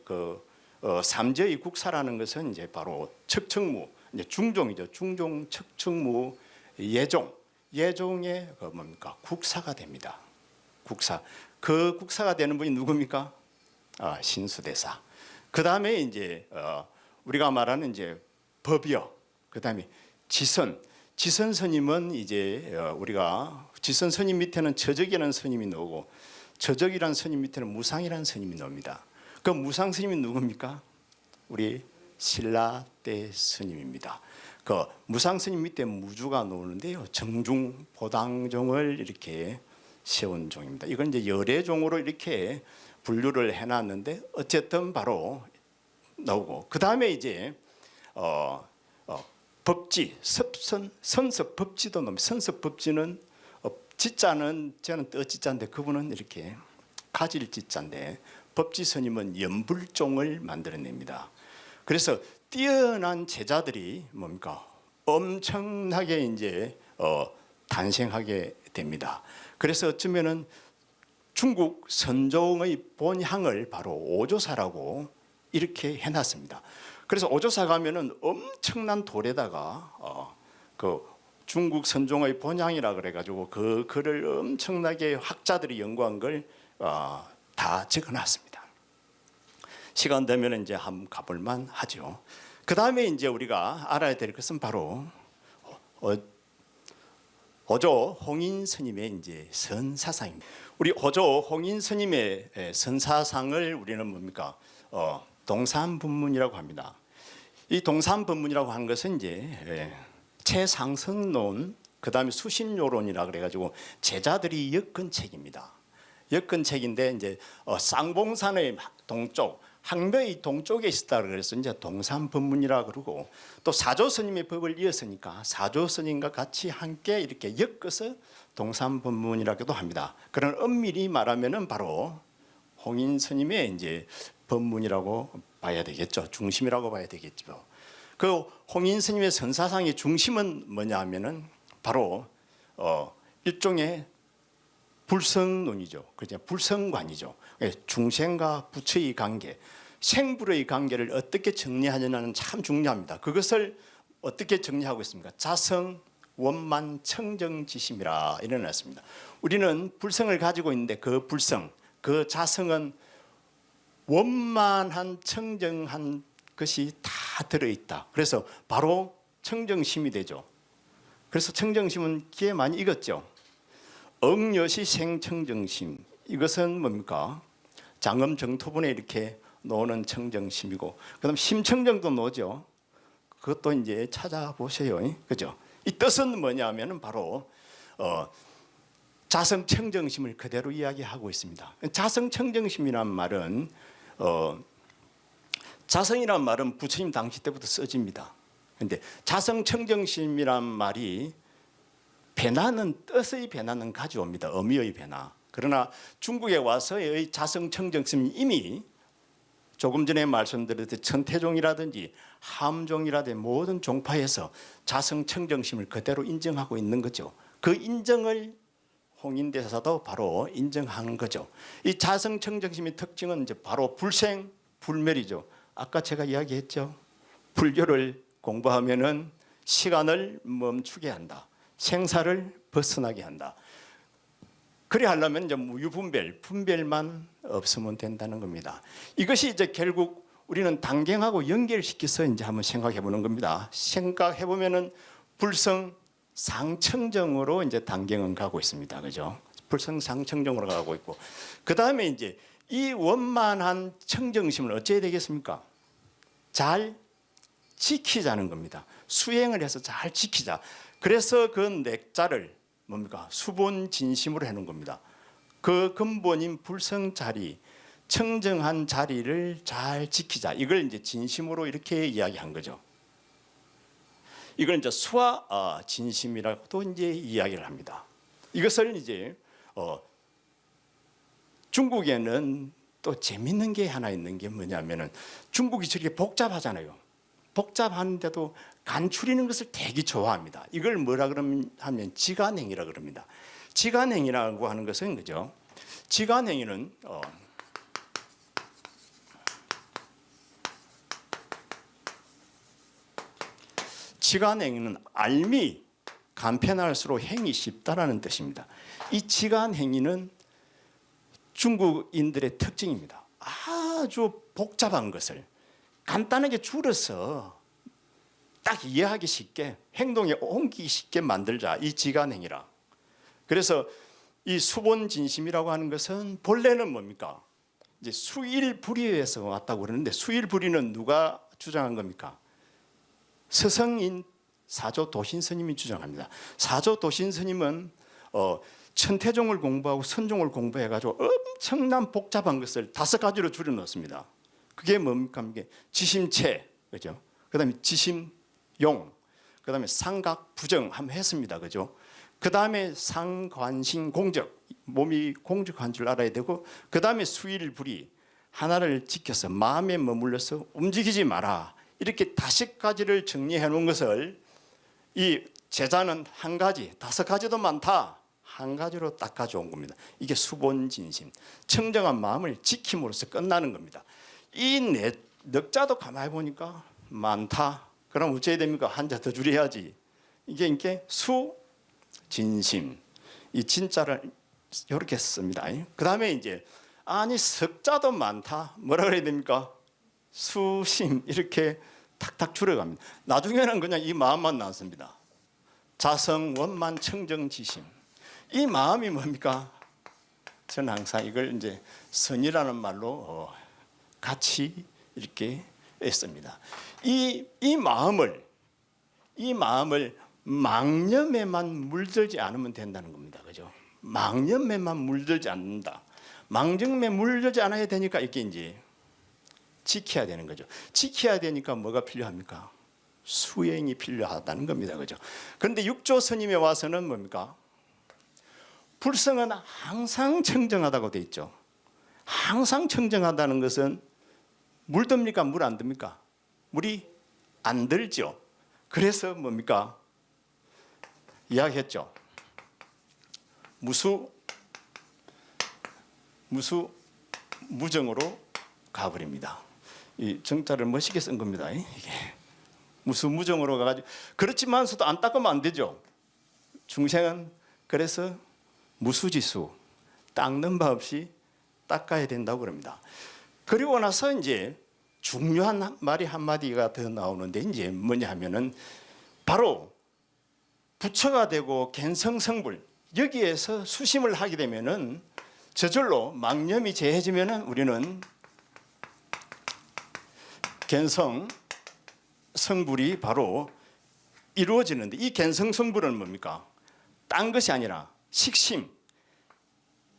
삼재의 국사라는 것은 이제 바로 척척무, 이제 중종이죠. 중종, 척척무, 예종의 뭡니까? 국사가 됩니다. 국사. 그 국사가 되는 분이 누굽니까? 신수대사. 그 다음에 이제 우리가 말하는 이제 법이요. 그 다음에 지선 스님은 이제 우리가 지선 스님 밑에는 처적이라는 스님이 나오고 처적이라는 스님 밑에는 무상이라는 스님이 나옵니다. 그 무상 스님이 누굽니까? 우리 신라때 스님입니다. 그 무상 스님 밑에 무주가 나오는데요. 정중 보당종을 이렇게 세운 종입니다. 이건 이제 열애종으로 이렇게 분류를 해놨는데 어쨌든 바로 나오고 그 다음에 이제 법지, 선섭 법지도 나옵니다. 선섭 법지는 지자는 저는 떠지자인데 그분은 이렇게 가질 지자인데 법지 스님은 연불종을 만들어냅니다. 그래서 뛰어난 제자들이 뭡니까? 엄청나게 이제 탄생하게 됩니다. 그래서 어쩌면은 중국 선종의 본향을 바로 오조사라고 이렇게 해놨습니다. 그래서 오조사 가면은 엄청난 돌에다가 그 중국 선종의 본향이라 그래가지고 그 글을 엄청나게 학자들이 연구한 걸 다 적어놨습니다. 시간 되면 이제 한번 가볼만 하죠. 그 다음에 이제 우리가 알아야 될 것은 바로 어조 홍인 스님의 이제 선사상입니다. 우리 어조 홍인 스님의 선사상을 우리는 뭡니까? 동산법문이라고 합니다. 이 동산법문이라고 하는 것은 이제 최상승론, 그 다음에 수신요론이라 그래가지고 제자들이 엮은 책입니다. 엮은 책인데 이제 쌍봉산의 동쪽, 항묘의 동쪽에 있었다 그래서 이제 동산법문이라 그러고, 또 사조 스님의 법을 이었으니까 사조 스님과 같이 함께 이렇게 엮어서 동산법문이라고도 합니다. 그런 엄밀히 말하면은 바로 홍인 스님의 이제 법문이라고 봐야 되겠죠. 중심이라고 봐야 되겠죠. 그 홍인 스님의 선사상의 중심은 뭐냐면은 바로 일종의 불성론이죠. 그죠? 불성관이죠. 중생과 부처의 관계, 생불의 관계를 어떻게 정리하느냐는 참 중요합니다. 그것을 어떻게 정리하고 있습니까? 자성, 원만, 청정지심이라 일어났습니다. 우리는 불성을 가지고 있는데 그 불성, 그 자성은 원만한 청정한 것이 다 들어있다. 그래서 바로 청정심이 되죠. 그래서 청정심은 귀에 많이 익었죠. 억여시 생청정심, 이것은 뭡니까? 장엄 정토분에 이렇게 놓는 청정심이고, 그다음 심청정도 놓죠. 그것도 이제 찾아보세요. 그죠? 이 뜻은 뭐냐면은 바로 자성청정심을 그대로 이야기하고 있습니다. 자성청정심이란 말은 자성이란 말은 부처님 당시 때부터 써집니다. 그런데 자성청정심이란 말이 변화는, 뜻의 변화는 가져옵니다. 의미의 변화. 그러나 중국에 와서의 자성청정심이 이미 조금 전에 말씀드렸듯이 천태종이라든지 함종이라든지 모든 종파에서 자성청정심을 그대로 인정하고 있는 거죠. 그 인정을 홍인대사도 바로 인정하는 거죠. 이 자성청정심의 특징은 이제 바로 불생, 불멸이죠. 아까 제가 이야기했죠. 불교를 공부하면은 시간을 멈추게 한다. 생사를 벗어나게 한다. 그래 하려면 이제 무유분별, 분별만 없으면 된다는 겁니다. 이것이 이제 결국 우리는 단경하고 연결시켜서 이제 한번 생각해 보는 겁니다. 생각해 보면은 불성 상청정으로 이제 단경은 가고 있습니다. 그죠? 불성 상청정으로 가고 있고, 그 다음에 이제 이 원만한 청정심을 어찌해야 되겠습니까? 잘 지키자는 겁니다. 수행을 해서 잘 지키자. 그래서 그 넥자를 뭡니까? 수본 진심으로 해놓은 겁니다. 그 근본인 불성 자리, 청정한 자리를 잘 지키자. 이걸 이제 진심으로 이렇게 이야기한 거죠. 이걸 이제 수와 진심이라고도 이제 이야기를 합니다. 이것을 이제 중국에는 또 재밌는 게 하나 있는 게 뭐냐면은 중국이 저렇게 복잡하잖아요. 복잡한데도 간추리는 것을 되게 좋아합니다. 이걸 뭐라 그러면 하면 지간행이라 그럽니다. 지간행이라고 하는 것은 그죠? 지간행위는 지간행위는 알미 간편할수록 행이 쉽다라는 뜻입니다. 이 지간행위는 중국인들의 특징입니다. 아주 복잡한 것을 간단하게 줄여서 딱 이해하기 쉽게 행동에 옮기기 쉽게 만들자. 이 지간행위라. 그래서 이 수본진심이라고 하는 것은 본래는 뭡니까? 이제 수일불이에서 왔다고 그러는데 수일불이는 누가 주장한 겁니까? 서성인 사조 도신 스님이 주장합니다. 사조 도신 스님은 천태종을 공부하고 선종을 공부해가지고 엄청난 복잡한 것을 5가지로 줄여놓습니다. 그게 뭡니까? 이게 지심체, 그죠? 그다음에 지심용, 그다음에 상각 부정 한번 했습니다, 그죠? 그 다음에 상관신 공적, 몸이 공적한 줄 알아야 되고, 그 다음에 수일불이 하나를 지켜서 마음에 머물러서 움직이지 마라. 이렇게 5가지를 정리해 놓은 것을 이 제자는 한 가지, 5가지도 많다, 한 가지로 딱 가져온 겁니다. 이게 수본진심, 청정한 마음을 지킴으로써 끝나는 겁니다. 이 넉자도 가만히 보니까 많다. 그럼 어째야 됩니까? 한 자 더 줄여야지. 이게 수진심, 이 진짜를 이렇게 씁니다. 그 다음에 이제 아니 석자도 많다. 뭐라 그래야 됩니까? 수심, 이렇게 탁탁 줄여갑니다. 나중에는 그냥 이 마음만 나왔습니다. 자성 원만 청정지심. 이 마음이 뭡니까? 저는 항상 이걸 이제 선이라는 말로 같이 이렇게 했습니다. 이 마음을 망념에만 물들지 않으면 된다는 겁니다. 그죠? 망념에만 물들지 않는다. 망정에 물들지 않아야 되니까 이게 이제 지켜야 되는 거죠. 지켜야 되니까 뭐가 필요합니까? 수행이 필요하다는 겁니다. 그죠? 그런데 육조 스님에 와서는 뭡니까? 불성은 항상 청정하다고 돼 있죠. 항상 청정하다는 것은 물 듭니까? 물 안 듭니까? 물이 안 들죠. 그래서 뭡니까? 이야기했죠. 무정으로 가버립니다. 이 정자를 멋있게 쓴 겁니다. 이게 무정으로 가가지고, 그렇지만서도 안 닦으면 안 되죠. 중생은 그래서 무수지수, 닦는 바 없이 닦아야 된다고 그럽니다. 그리고 나서 이제 중요한 말이 한마디가 더 나오는데, 이제 뭐냐 하면은 바로 부처가 되고 갠성성불, 여기에서 수심을 하게 되면은 저절로 망념이 제해지면은 우리는 갠성 성불이 바로 이루어지는데, 이 갠성성불은 뭡니까? 딴 것이 아니라 식심,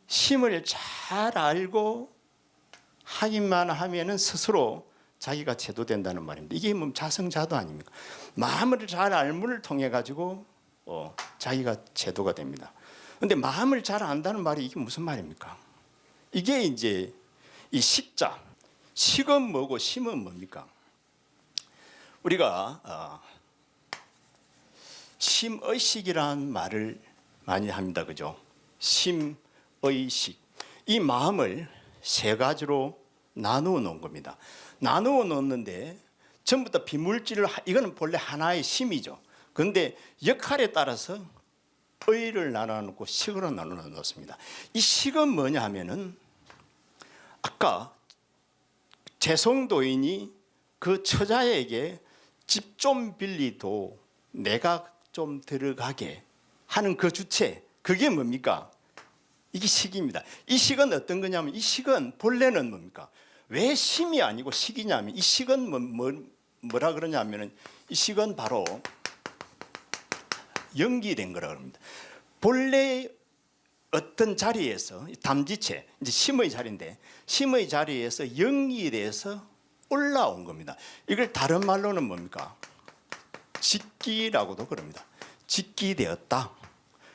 심을 잘 알고 하기만 하면은 스스로 자기가 제도된다는 말입니다. 이게 뭐 자성자도 아닙니까? 마음을 잘 알무를 통해 가지고 자기가 제도가 됩니다. 그런데 마음을 잘 안다는 말이 이게 무슨 말입니까? 이게 이제 이 식자, 식은 뭐고 심은 뭡니까? 우리가 심의식이라는 말을 많이 합니다. 그죠? 심의식. 이 마음을 3가지로 나누어 놓은 겁니다. 나누어 놓는데 전부 다 비물질을, 이거는 본래 하나의 심이죠. 그런데 역할에 따라서 의를 나눠 놓고 식으로 나눠 놓습니다. 이 식은 뭐냐 하면은 아까 재성도인이 그 처자에게 집 좀 빌리도 내가 좀 들어가게 하는 그 주체, 그게 뭡니까? 이게 식입니다. 이 식은 어떤 거냐면, 이 식은 본래는 뭡니까? 왜 심이 아니고 식이냐면, 이 식은 뭐라 그러냐면은, 이 식은 바로 연기된 거라 그럽니다. 본래 어떤 자리에서 담지체, 이제 심의 자리인데, 심의 자리에서 연기돼서 올라온 겁니다. 이걸 다른 말로는 뭡니까? 직기라고도 그럽니다. 직기되었다.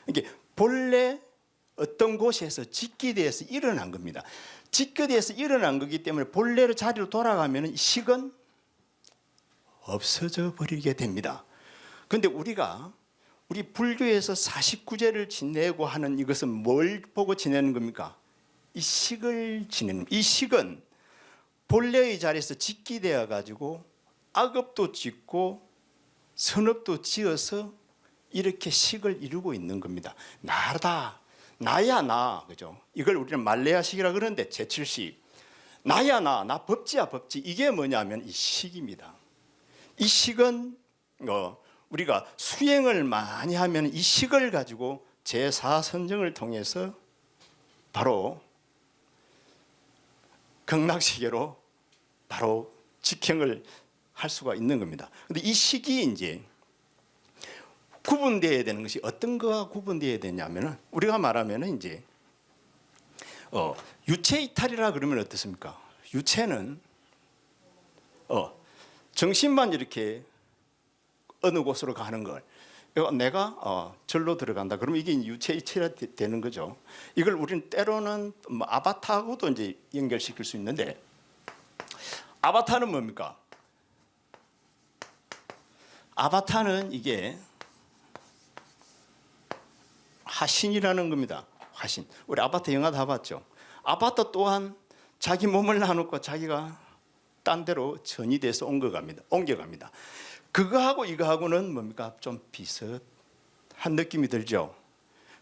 이게 본래 어떤 곳에서 직기되어서 일어난 겁니다. 직기되어서 일어난 거기 때문에 본래의 자리로 돌아가면 이 식은 없어져 버리게 됩니다. 그런데 우리 불교에서 49제를 지내고 하는 이것은 뭘 보고 지내는 겁니까? 이 식을 지내는, 이 식은 본래의 자리에서 직기되어 가지고 악업도 짓고 선업도 지어서 이렇게 식을 이루고 있는 겁니다. 나다, 나야 나, 그죠? 이걸 우리는 말레아식이라 그러는데, 제7식, 나야 나 법지야 법지. 이게 뭐냐면 이 식입니다. 이 식은 우리가 수행을 많이 하면 이 식을 가지고 제4선정을 통해서 바로 극락시계로 바로 직행을 할 수가 있는 겁니다. 그런데 이 식이 이제 구분되어야 되는 것이 어떤 거와 구분되어야 되냐면은, 우리가 말하면은 이제 유체 이탈이라 그러면 어떻습니까? 유체는 정신만 이렇게 어느 곳으로 가는 걸, 내가 절로 들어간다. 그러면 이게 유체이체가 되는 거죠. 이걸 우리는 때로는 뭐 아바타하고도 이제 연결시킬 수 있는데, 아바타는 뭡니까? 아바타는 이게 화신이라는 겁니다. 화신. 우리 아바타 영화 다 봤죠? 아바타 또한 자기 몸을 나누고 자기가 딴 데로 전이돼서 옮겨갑니다. 그거하고 이거하고는 뭡니까? 좀 비슷한 느낌이 들죠.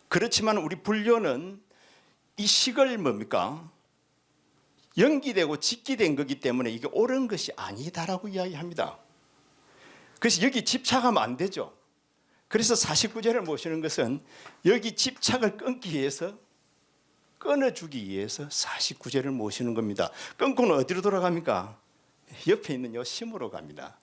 그렇지만 우리 불교는 이 식을 뭡니까? 연기되고 직기된 거기 때문에 이게 옳은 것이 아니다라고 이야기합니다. 그래서 여기 집착하면 안 되죠. 그래서 49제를 모시는 것은 여기 집착을 끊기 위해서, 끊어주기 위해서 49제를 모시는 겁니다. 끊고는 어디로 돌아갑니까? 옆에 있는 요 심으로 갑니다.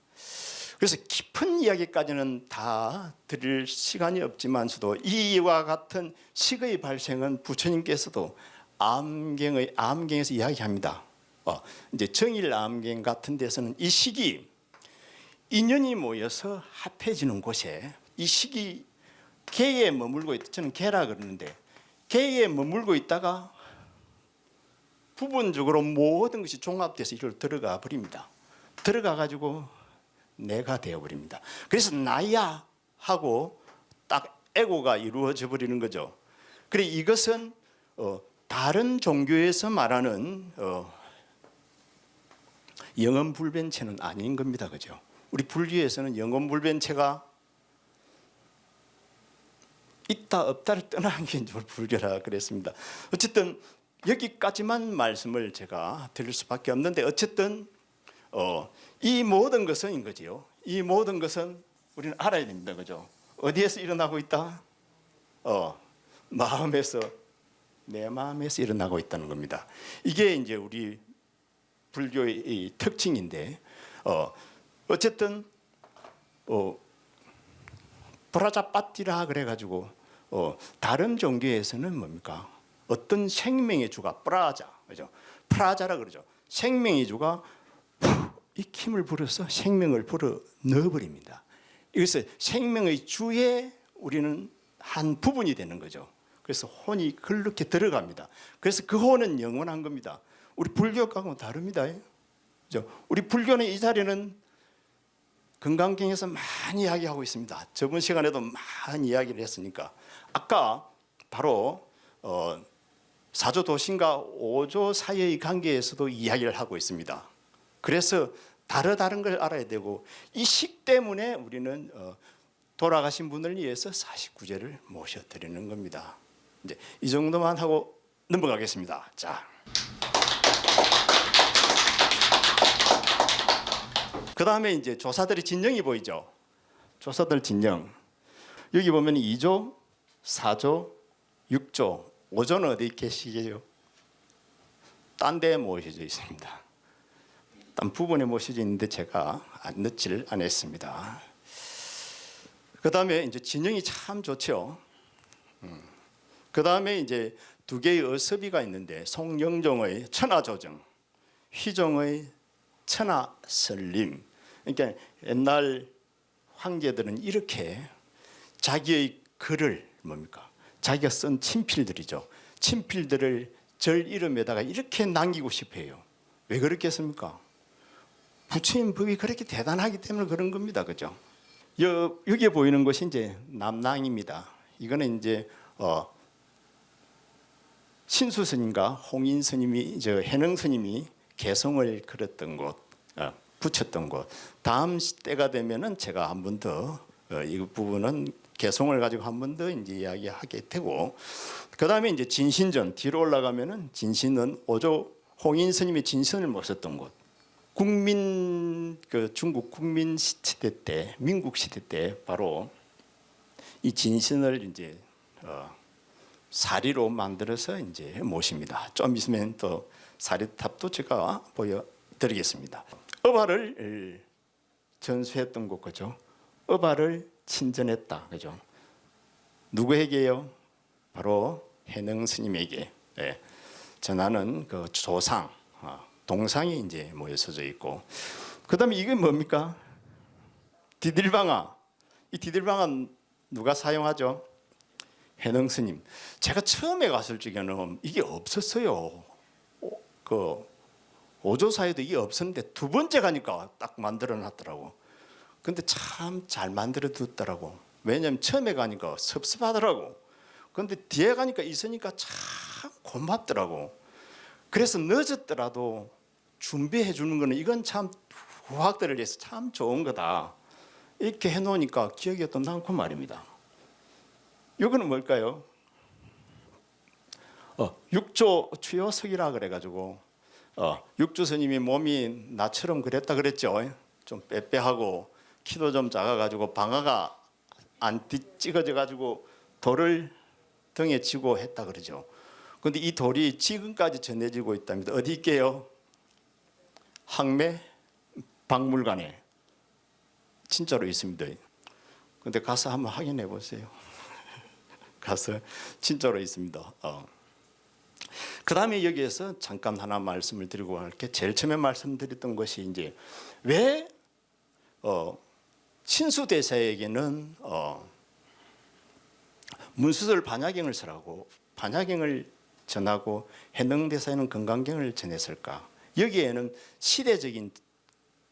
그래서 깊은 이야기까지는 다 드릴 시간이 없지만서도 이와 같은 식의 발생은 부처님께서도 암경에서 이야기합니다. 이제 정일 암경 같은 데서는 이 식이 인연이 모여서 합해지는 곳에, 이 식이 개에 머물고 있다. 저는 개라 그러는데, 개에 머물고 있다가 부분적으로 모든 것이 종합돼서 이리로 들어가 버립니다. 들어가 가지고 내가 되어 버립니다. 그래서 나야 하고 딱 에고가 이루어져 버리는 거죠. 그래, 이것은 다른 종교에서 말하는 영원불변체는 아닌 겁니다. 그죠? 우리 불교에서는 영원불변체가 있다 없다를 떠나는 게 불교라 그랬습니다. 어쨌든 여기까지만 말씀을 제가 드릴 수밖에 없는데, 어쨌든 이 모든 것은 거지요. 이 모든 것은 우리는 알아야 됩니다. 그죠? 어디에서 일어나고 있다? 마음에서, 내 마음에서 일어나고 있다는 겁니다. 이게 이제 우리 불교의 특징인데, 어쨌든 브라자빠띠라 그래가지고 다른 종교에서는 뭡니까? 어떤 생명의 주가 프라자, 그죠? 프라자라 그러죠. 생명의 주가 이 힘을 불어서 생명을 불어 넣어버립니다. 이것은 생명의 주에 우리는 한 부분이 되는 거죠. 그래서 혼이 그렇게 들어갑니다. 그래서 그 혼은 영원한 겁니다. 우리 불교하고는 다릅니다. 그죠? 우리 불교는 이 자리는 금강경에서 많이 이야기하고 있습니다. 저번 시간에도 많이 이야기를 했으니까, 아까 바로 사조도신과 오조 사이의 관계에서도 이야기를 하고 있습니다. 그래서 다른 걸 알아야 되고, 이 식 때문에 우리는 돌아가신 분을 위해서 49제를 모셔드리는 겁니다. 이제 이 정도만 하고 넘어가겠습니다. 자, 그 다음에 이제 조사들의 진영이 보이죠. 조사들 진영. 여기 보면 2조, 4조, 6조, 5조는 어디 계시게요? 딴 데에 모셔져 있습니다. 딴 부분에 모셔져 있는데 제가 넣지를 않았습니다. 그 다음에 이제 진영이 참 좋죠. 그 다음에 이제 두 개의 어섭이가 있는데, 송영종의 천하조정, 휘종의 천하설림. 그러니까 옛날 황제들은 이렇게 자기의 글을 뭡니까? 자기가 쓴 친필들이죠. 친필들을 절 이름에다가 이렇게 남기고 싶어해요. 왜 그렇겠습니까? 부처님 법이 그렇게 대단하기 때문에 그런 겁니다. 그죠? 여기에 보이는 것이 이제 남낭입니다. 이거는 이제 신수 스님과 홍인 스님이, 해능 스님이 개성을 그렸던 곳, 붙였던 곳. 다음 때가 되면은 제가 한 번 더 이 부분은 개성을 가지고 한 번 더 이제 이야기하게 되고, 그 다음에 이제 진신전 뒤로 올라가면은 진신은 오조 홍인 스님이 진신을 모셨던 곳. 중국 국민 시대 때, 민국 시대 때 바로 이 진신을 이제 사리로 만들어서 이제 모십니다. 좀 있으면 또 사리탑도 제가 보여드리겠습니다. 어발을 전수했던 곳, 그죠? 어발을 친전했다, 그죠? 누구에게요? 바로 해능 스님에게 전하는 그 조상, 동상이 이제 모여서져 있고, 그다음에 이게 뭡니까? 디딜방아. 이 디딜방아 누가 사용하죠? 해능 스님. 제가 처음에 갔을 적에는 이게 없었어요. 그 오조사에도 이게 없었는데 두 번째 가니까 딱 만들어 놨더라고. 근데 참 잘 만들어 뒀더라고. 왜냐면 처음에 가니까 섭섭하더라고. 근데 뒤에 가니까 있으니까 참 고맙더라고. 그래서 늦었더라도 준비해 주는 거는 이건 참 후학들을 위해서 참 좋은 거다. 이렇게 해놓으니까 기억이 또 남고 말입니다. 이거는 뭘까요? 육조 추요석이라 그래가지고 육조 스님이 몸이 나처럼 그랬다 그랬죠. 좀 빼빼하고 키도 좀 작아가지고 방아가 안 찢어져가지고 돌을 등에 지고 했다 그러죠. 그런데 이 돌이 지금까지 전해지고 있답니다. 어디 있게요? 항매 박물관에 진짜로 있습니다. 근데 가서 한번 확인해 보세요. 가서 진짜로 있습니다. 그 다음에 여기에서 잠깐 하나 말씀을 드리고 할게. 제일 처음에 말씀드렸던 것이 이제 왜 신수대사에게는 문수설 반야경을 쓰라고 반야경을 전하고 해능대사에는 건강경을 전했을까? 여기에는 시대적인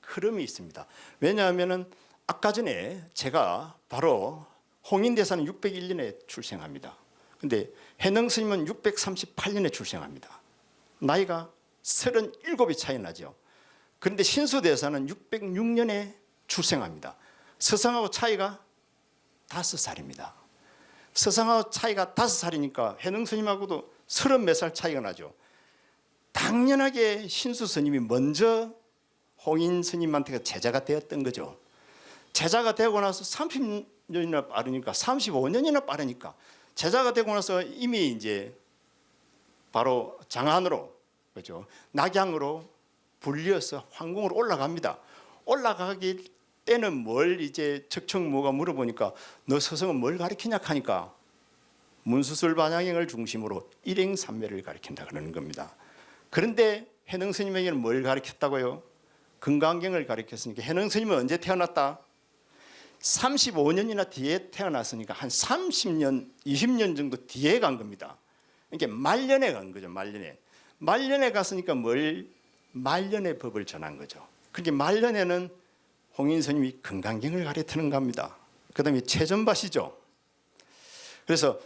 흐름이 있습니다. 왜냐하면은 아까 전에 제가 바로 홍인대사는 601년에 출생합니다. 근데 해능 스님은 638년에 출생합니다. 나이가 37이 차이 나죠. 그런데 신수대사는 606년에 출생합니다. 서상하고 차이가 5살입니다. 서상하고 차이가 5살이니까 해능 스님하고도 30몇 살 차이가 나죠. 당연하게 신수 스님이 먼저 홍인 스님한테 제자가 되었던 거죠. 제자가 되고 나서 30년이나 빠르니까 35년이나 빠르니까 제자가 되고 나서 이미 이제 바로 장안으로 그죠 낙양으로 불려서 황궁으로 올라갑니다. 올라가기 때는 뭘 이제 척척무가 물어보니까 너 서성은 뭘 가르치냐 하니까 문수술 반야경을 중심으로 일행삼매를 가르친다 그러는 겁니다. 그런데 해능 스님에게는 뭘 가르쳤다고요? 건강경을 가르쳤으니까 해능 스님은 언제 태어났다? 35년이나 뒤에 태어났으니까 한 30년, 20년 정도 뒤에 간 겁니다. 그러니까 말년에 간 거죠. 말년에 갔으니까 말년의 법을 전한 거죠. 그러니까 말년에는 홍인 스님이 건강경을 가르치는 겁니다. 그다음에 최전밭이죠. 그래서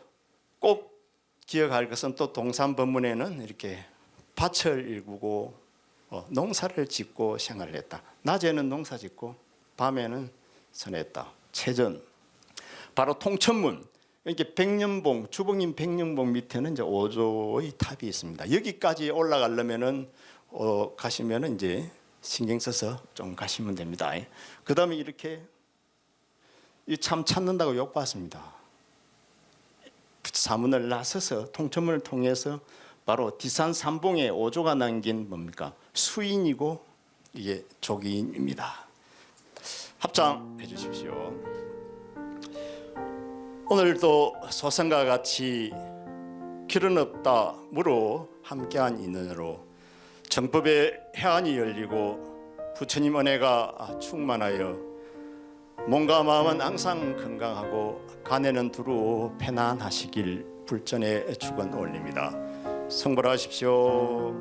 꼭 기억할 것은 또 동산법문에는 이렇게 밭을 일구고 농사를 짓고 생활을 했다. 낮에는 농사 짓고 밤에는 선했다. 최전. 바로 통천문. 이렇게 백년봉, 주봉인 백년봉 밑에는 이제 오조의 탑이 있습니다. 여기까지 올라가려면은 가시면은 이제 신경 써서 좀 가시면 됩니다. 그 다음에 이렇게 참 찾는다고 욕받습니다. 사문을 나서서 통천문을 통해서 바로 디산 삼봉의 오조가 남긴 뭡니까? 수인이고 이게 조기인입니다. 합장해 주십시오. 오늘도 소상과 같이 길은 없다 무로 함께한 인연으로 정법의 해안이 열리고 부처님 은혜가 충만하여 몸과 마음은 항상 건강하고 간에는 두루 편안하시길 불전의 축원 올립니다. 성불하십시오.